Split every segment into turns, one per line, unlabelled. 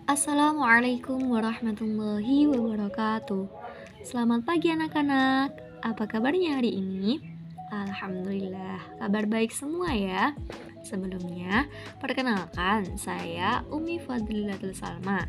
Assalamualaikum warahmatullahi wabarakatuh. Selamat pagi anak-anak. Apa kabarnya hari ini? Alhamdulillah, kabar baik semua ya. Sebelumnya, perkenalkan saya Umi Fadlilatul Salma.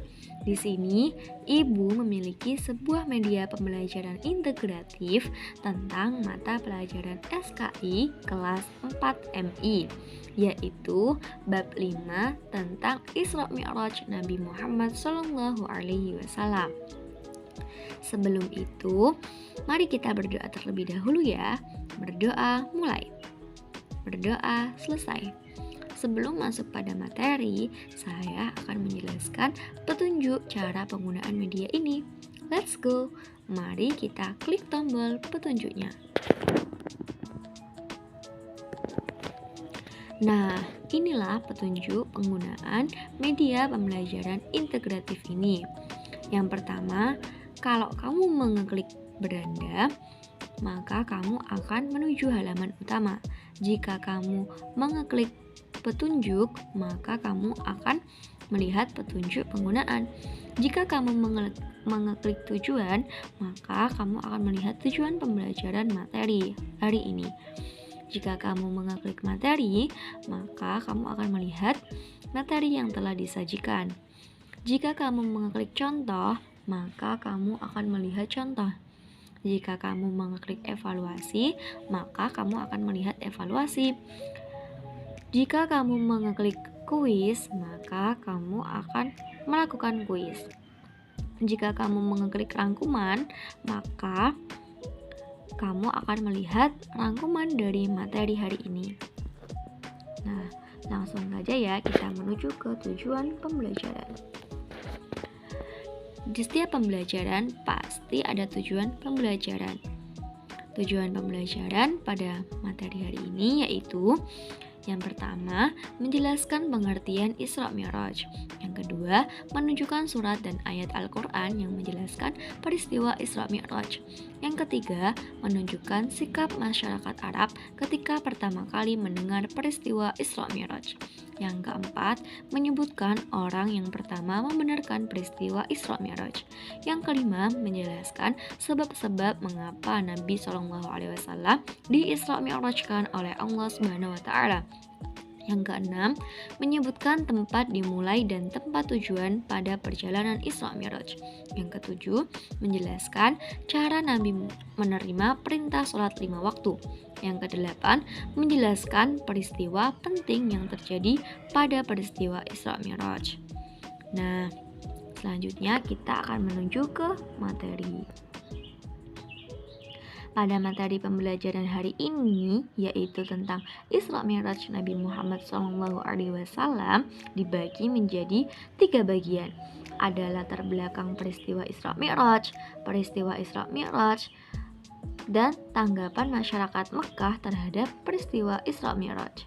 Di sini, Ibu memiliki sebuah media pembelajaran integratif tentang mata pelajaran SKI kelas 4 MI, yaitu bab 5 tentang Isra Mi'raj Nabi Muhammad SAW. Sebelum itu, mari kita berdoa terlebih dahulu ya. Berdoa mulai. Berdoa selesai. Sebelum masuk pada materi, saya akan menjelaskan petunjuk cara penggunaan media ini. Let's go. Mari kita klik tombol petunjuknya. Nah, inilah petunjuk penggunaan media pembelajaran integratif ini. Yang pertama, kalau kamu mengeklik beranda, maka kamu akan menuju halaman utama. Jika kamu mengeklik petunjuk, maka kamu akan melihat petunjuk penggunaan. Jika kamu mengeklik tujuan, maka kamu akan melihat tujuan pembelajaran materi hari ini. Jika kamu mengeklik materi, maka kamu akan melihat materi yang telah disajikan. Jika kamu mengeklik contoh, maka kamu akan melihat contoh. Jika kamu mengeklik evaluasi, maka kamu akan melihat evaluasi. Jika kamu mengeklik kuis, maka kamu akan melakukan kuis. Jika kamu mengeklik rangkuman, maka kamu akan melihat rangkuman dari materi hari ini. Nah, langsung saja ya kita menuju ke tujuan pembelajaran. Di setiap pembelajaran pasti ada tujuan pembelajaran. Tujuan pembelajaran pada materi hari ini yaitu yang pertama, menjelaskan pengertian Isra Mi'raj. Yang kedua, menunjukkan surat dan ayat Al-Quran yang menjelaskan peristiwa Isra Mi'raj. Yang ketiga, menunjukkan sikap masyarakat Arab ketika pertama kali mendengar peristiwa Isra Mi'raj. Yang keempat, menyebutkan orang yang pertama membenarkan peristiwa Isra Mi'raj. Yang kelima, menjelaskan sebab-sebab mengapa Nabi SAW di Isra Mi'rajkan oleh Allah Subhanahu wa Ta'ala. Yang keenam, menyebutkan tempat dimulai dan tempat tujuan pada perjalanan Isra Mi'raj. Yang ketujuh, menjelaskan cara Nabi menerima perintah sholat 5 waktu. Yang kedelapan, menjelaskan peristiwa penting yang terjadi pada peristiwa Isra Mi'raj. Nah, selanjutnya kita akan menuju ke materi. Pada materi pembelajaran hari ini, yaitu tentang Isra Mi'raj Nabi Muhammad SAW, dibagi menjadi 3 bagian. Ada latar belakang peristiwa Isra Mi'raj, peristiwa Isra Mi'raj, dan tanggapan masyarakat Mekah terhadap peristiwa Isra Mi'raj.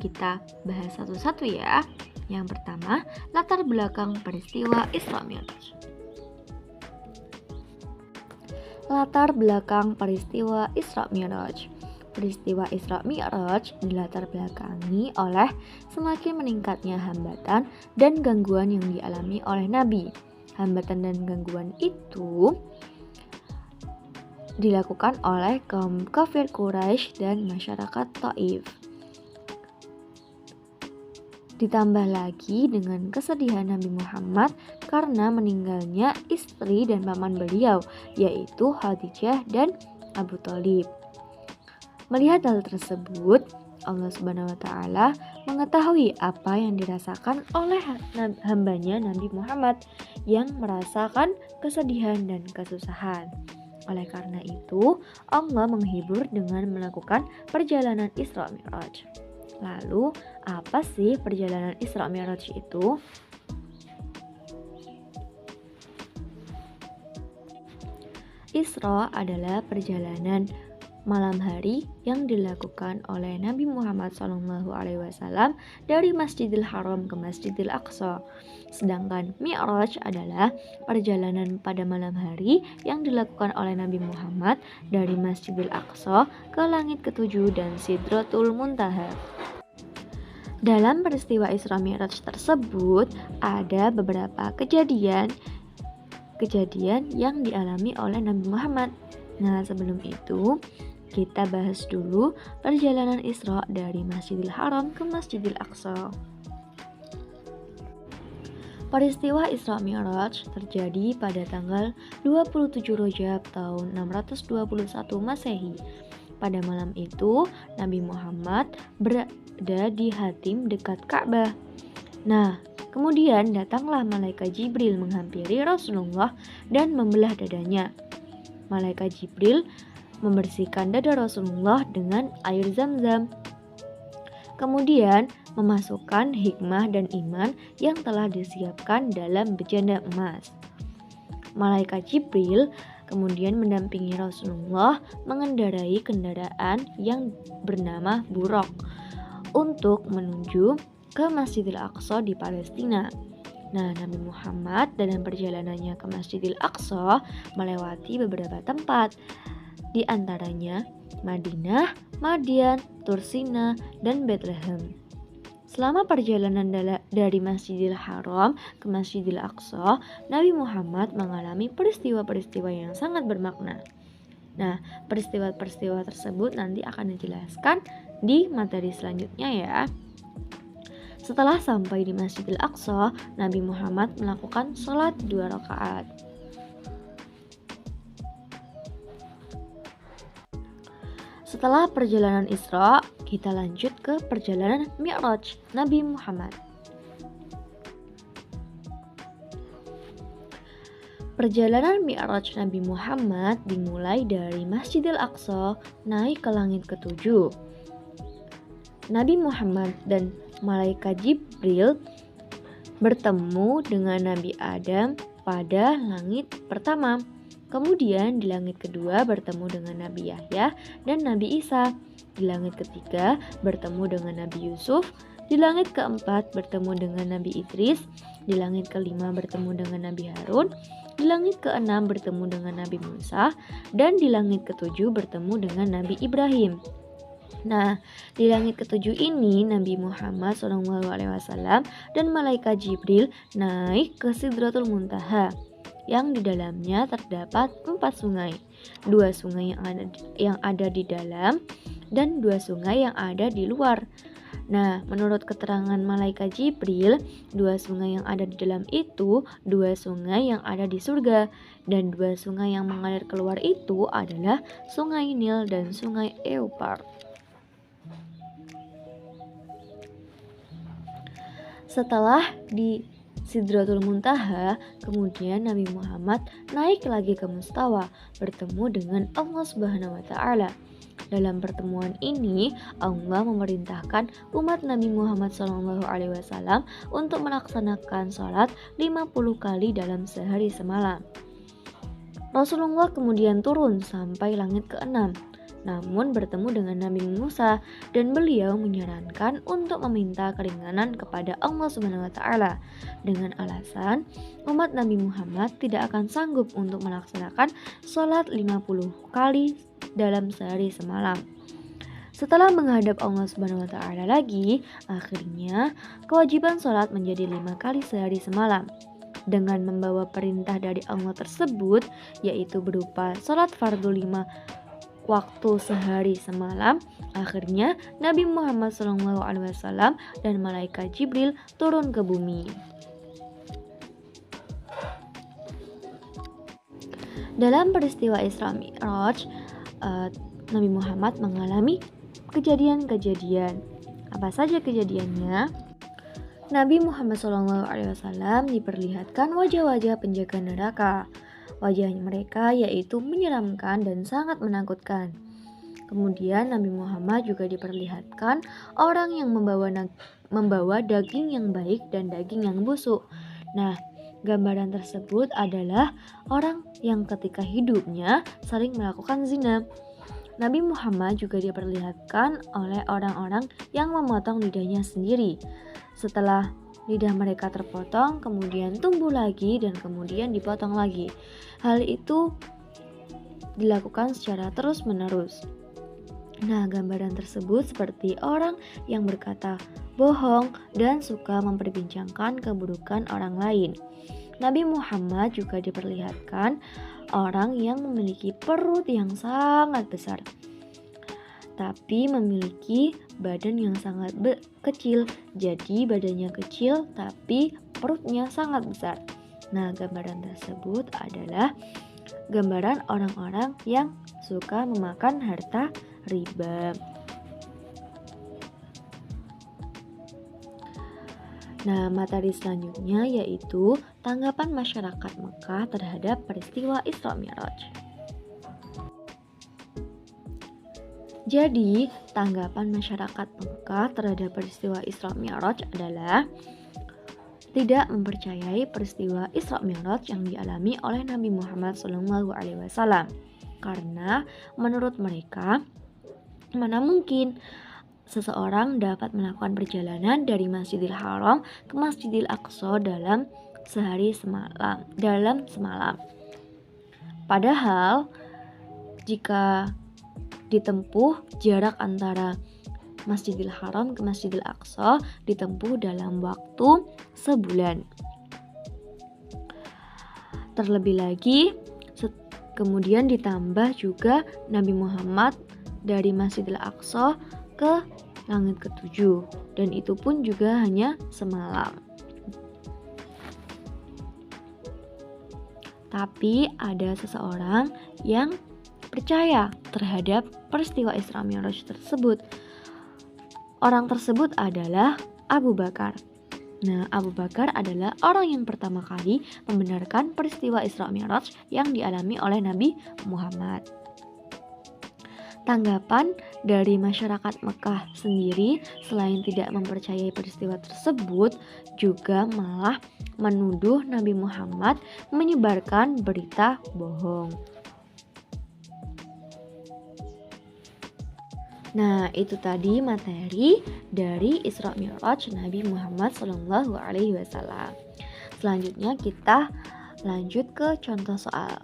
Kita bahas satu-satu ya. Yang pertama, latar belakang peristiwa Isra Mi'raj. Latar belakang peristiwa Isra Mi'raj. Peristiwa Isra Mi'raj dilatar belakangi oleh semakin meningkatnya hambatan dan gangguan yang dialami oleh Nabi. Hambatan dan gangguan itu dilakukan oleh kaum kafir Quraisy dan masyarakat Taif. Ditambah lagi dengan kesedihan Nabi Muhammad karena meninggalnya istri dan paman beliau, yaitu Khadijah dan Abu Thalib. Melihat hal tersebut, Allah Subhanahu wa Ta'ala mengetahui apa yang dirasakan oleh hambanya Nabi Muhammad yang merasakan kesedihan dan kesusahan. Oleh karena itu, Allah menghibur dengan melakukan perjalanan Isra Mi'raj. Lalu, apa sih perjalanan Isra Mi'raj itu? Isra adalah perjalanan malam hari yang dilakukan oleh Nabi Muhammad SAW dari Masjidil Haram ke Masjidil Aqsa. Sedangkan Mi'raj adalah perjalanan pada malam hari yang dilakukan oleh Nabi Muhammad dari Masjidil Aqsa ke langit ketujuh dan Sidratul Muntaha. Dalam peristiwa Isra Mi'raj tersebut ada beberapa kejadian yang dialami oleh Nabi Muhammad. Nah, sebelum itu kita bahas dulu perjalanan Isra dari Masjidil Haram ke Masjidil Aqsa. Peristiwa Isra Mi'raj terjadi pada tanggal 27 Rajab tahun 621 Masehi. Pada malam itu, Nabi Muhammad berada di Hatim dekat Ka'bah. Nah, kemudian datanglah malaikat Jibril menghampiri Rasulullah dan membelah dadanya. Malaikat Jibril membersihkan dada Rasulullah dengan air Zam-Zam. Kemudian memasukkan hikmah dan iman yang telah disiapkan dalam bejana emas. Malaikat Jibril kemudian mendampingi Rasulullah mengendarai kendaraan yang bernama Buraq untuk menuju ke Masjidil Aqsa di Palestina. Nah, Nabi Muhammad dalam perjalanannya ke Masjidil Aqsa melewati beberapa tempat, di antaranya Madinah, Madian, Tursina, dan Bethlehem. Selama perjalanan dari Masjidil Haram ke Masjidil Aqsa, Nabi Muhammad mengalami peristiwa-peristiwa yang sangat bermakna. Nah, peristiwa-peristiwa tersebut nanti akan dijelaskan di materi selanjutnya ya. Setelah sampai di Masjidil Aqsa, Nabi Muhammad melakukan sholat 2 rakaat. Setelah perjalanan Isra, kita lanjut ke perjalanan Mi'raj Nabi Muhammad. Perjalanan Mi'raj Nabi Muhammad dimulai dari Masjidil Aqsa naik ke langit ketujuh. Nabi Muhammad dan malaikat Jibril bertemu dengan Nabi Adam pada langit pertama. Kemudian di langit kedua bertemu dengan Nabi Yahya dan Nabi Isa. Di langit ketiga bertemu dengan Nabi Yusuf. Di langit keempat bertemu dengan Nabi Idris. Di langit kelima bertemu dengan Nabi Harun. Di langit keenam bertemu dengan Nabi Musa. Dan di langit ketujuh bertemu dengan Nabi Ibrahim. Nah, di langit ketujuh ini Nabi Muhammad SAW dan malaikat Jibril naik ke Sidratul Muntaha, yang di dalamnya terdapat 4 sungai, 2 sungai yang ada di dalam dan 2 sungai yang ada di luar. Nah, menurut keterangan malaikat Jibril, 2 sungai yang ada di dalam itu 2 sungai yang ada di surga, dan 2 sungai yang mengalir keluar itu adalah Sungai Nil dan Sungai Euprat. Setelah di Sidratul Muntaha, kemudian Nabi Muhammad naik lagi ke Mustawa, bertemu dengan Allah Subhanahu wa Ta'ala. Dalam pertemuan ini, Allah memerintahkan umat Nabi Muhammad SAW untuk melaksanakan sholat 50 kali dalam sehari semalam. Rasulullah kemudian turun sampai langit ke-6, namun bertemu dengan Nabi Musa, dan beliau menyarankan untuk meminta keringanan kepada Allah Subhanahu wa Ta'ala dengan alasan umat Nabi Muhammad tidak akan sanggup untuk melaksanakan sholat 50 kali dalam sehari semalam. Setelah menghadap Allah Subhanahu wa Ta'ala lagi, akhirnya kewajiban sholat menjadi 5 kali sehari semalam. Dengan membawa perintah dari Allah tersebut, yaitu berupa sholat fardu 5 waktu sehari semalam, akhirnya Nabi Muhammad SAW dan malaikat Jibril turun ke bumi. Dalam peristiwa Isra Mi'raj, Nabi Muhammad mengalami kejadian-kejadian. Apa saja kejadiannya? Nabi Muhammad SAW diperlihatkan wajah-wajah penjaga neraka. Wajah mereka yaitu menyeramkan dan sangat menakutkan. Kemudian Nabi Muhammad juga diperlihatkan orang yang membawa daging yang baik dan daging yang busuk. Nah, gambaran tersebut adalah orang yang ketika hidupnya sering melakukan zina. Nabi Muhammad juga diperlihatkan oleh orang-orang yang memotong lidahnya sendiri. Setelah lidah mereka terpotong, kemudian tumbuh lagi dan kemudian dipotong lagi. Hal itu dilakukan secara terus-menerus. Nah, gambaran tersebut seperti orang yang berkata bohong dan suka memperbincangkan keburukan orang lain. Nabi Muhammad juga diperlihatkan orang yang memiliki perut yang sangat besar, tapi memiliki badan yang sangat kecil. Jadi badannya kecil tapi perutnya sangat besar. Nah, gambaran tersebut adalah gambaran orang-orang yang suka memakan harta riba. Nah, materi selanjutnya yaitu tanggapan masyarakat Mekah terhadap peristiwa Isra Mi'raj. Jadi, tanggapan masyarakat Mekah terhadap peristiwa Isra Mi'raj adalah tidak mempercayai peristiwa Isra Mi'raj yang dialami oleh Nabi Muhammad SAW. Karena menurut mereka, mana mungkin seseorang dapat melakukan perjalanan dari Masjidil Haram ke Masjidil Aqsa dalam semalam. Padahal jika ditempuh jarak antara Masjidil Haram ke Masjidil Aqsa ditempuh dalam waktu sebulan. Terlebih lagi, kemudian ditambah juga Nabi Muhammad dari Masjidil Aqsa ke langit ketujuh, dan itu pun juga hanya semalam. Tapi ada seseorang yang percaya terhadap peristiwa Isra Mi'raj tersebut. Orang tersebut adalah Abu Bakar. Nah, Abu Bakar adalah orang yang pertama kali membenarkan peristiwa Isra Mi'raj yang dialami oleh Nabi Muhammad. Tanggapan dari masyarakat Mekah sendiri selain tidak mempercayai peristiwa tersebut, juga malah menuduh Nabi Muhammad menyebarkan berita bohong. Nah, itu tadi materi dari Isra Mi'raj Nabi Muhammad SAW. Selanjutnya kita lanjut ke contoh soal.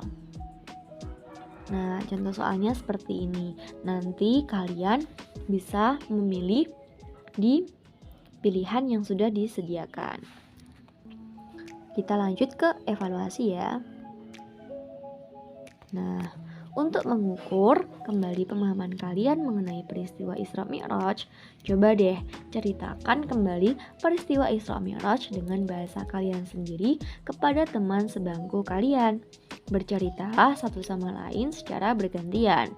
Nah, contoh soalnya seperti ini. Nanti kalian bisa memilih di pilihan yang sudah disediakan. Kita lanjut ke evaluasi ya. Nah, untuk mengukur kembali pemahaman kalian mengenai peristiwa Isra Mi'raj, coba deh ceritakan kembali peristiwa Isra Mi'raj dengan bahasa kalian sendiri kepada teman sebangku kalian. Berceritalah satu sama lain secara bergantian,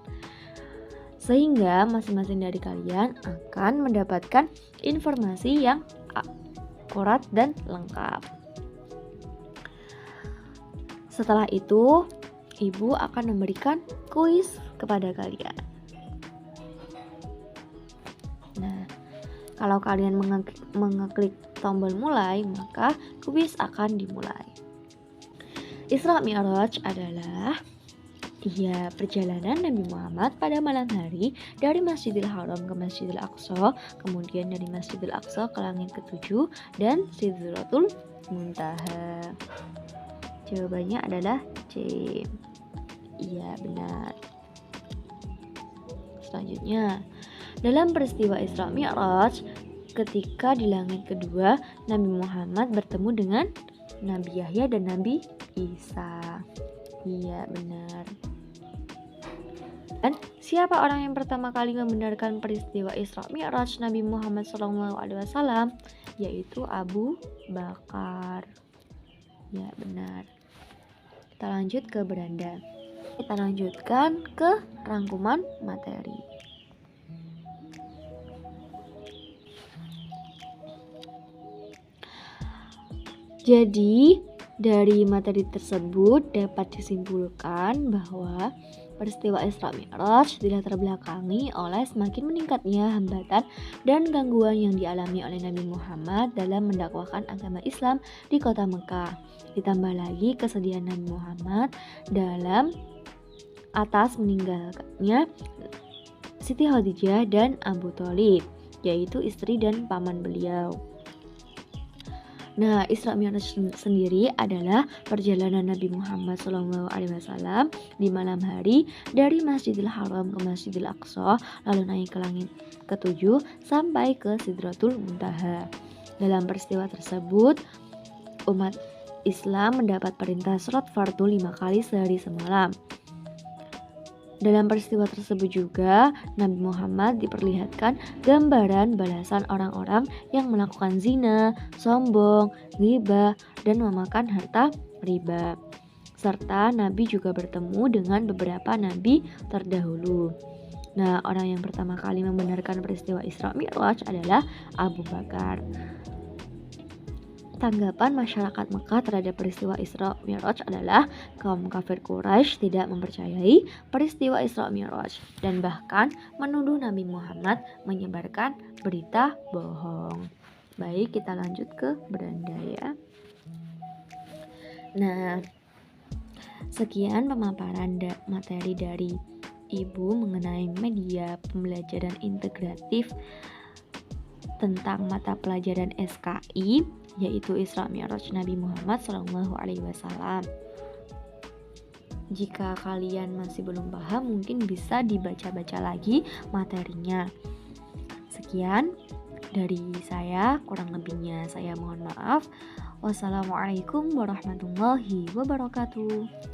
sehingga masing-masing dari kalian akan mendapatkan informasi yang akurat dan lengkap. Setelah itu, Ibu akan memberikan kuis kepada kalian. Nah, kalau kalian mengeklik tombol mulai, maka kuis akan dimulai. Isra Mi'raj adalah perjalanan Nabi Muhammad pada malam hari dari Masjidil Haram ke Masjidil Aqsa, kemudian dari Masjidil Aqsa ke langit ketujuh dan Sidratul Muntaha. Jawabannya adalah C. Iya, benar. Selanjutnya, dalam peristiwa Isra Mi'raj, ketika di langit kedua, Nabi Muhammad bertemu dengan Nabi Yahya dan Nabi Isa. Iya, benar. Dan siapa orang yang pertama kali membenarkan peristiwa Isra Mi'raj Nabi Muhammad SAW? Yaitu Abu Bakar. Ya, benar. Kita lanjut ke beranda. Kita lanjutkan ke rangkuman materi. Jadi, dari materi tersebut dapat disimpulkan bahwa peristiwa Isra Mi'raj dilatar belakangi oleh semakin meningkatnya hambatan dan gangguan yang dialami oleh Nabi Muhammad dalam mendakwahkan agama Islam di kota Mekah. Ditambah lagi kesedihan Nabi Muhammad dalam atas meninggalkannya Siti Khadijah dan Abu Thalib, yaitu istri dan paman beliau. Nah, Isra Mi'raj sendiri adalah perjalanan Nabi Muhammad SAW di malam hari dari Masjidil Haram ke Masjidil Aqsa, lalu naik ke langit ketujuh sampai ke Sidratul Muntaha. Dalam peristiwa tersebut, umat Islam mendapat perintah sholat fardu 5 kali sehari semalam. Dalam peristiwa tersebut juga, Nabi Muhammad diperlihatkan gambaran balasan orang-orang yang melakukan zina, sombong, ghibah, dan memakan harta riba. Serta Nabi juga bertemu dengan beberapa nabi terdahulu. Nah, orang yang pertama kali membenarkan peristiwa Isra Mi'raj adalah Abu Bakar. Tanggapan masyarakat Mekah terhadap peristiwa Isra Mi'raj adalah kaum kafir Quraisy tidak mempercayai peristiwa Isra Mi'raj dan bahkan menuduh Nabi Muhammad menyebarkan berita bohong. Baik, kita lanjut ke beranda ya. Nah, sekian pemaparan materi dari Ibu mengenai media pembelajaran integratif tentang mata pelajaran SKI, yaitu Isra Mi'raj Nabi Muhammad SAW. Jika kalian masih belum paham, mungkin bisa dibaca-baca lagi materinya. Sekian dari saya, kurang lebihnya saya mohon maaf. Wassalamualaikum warahmatullahi wabarakatuh.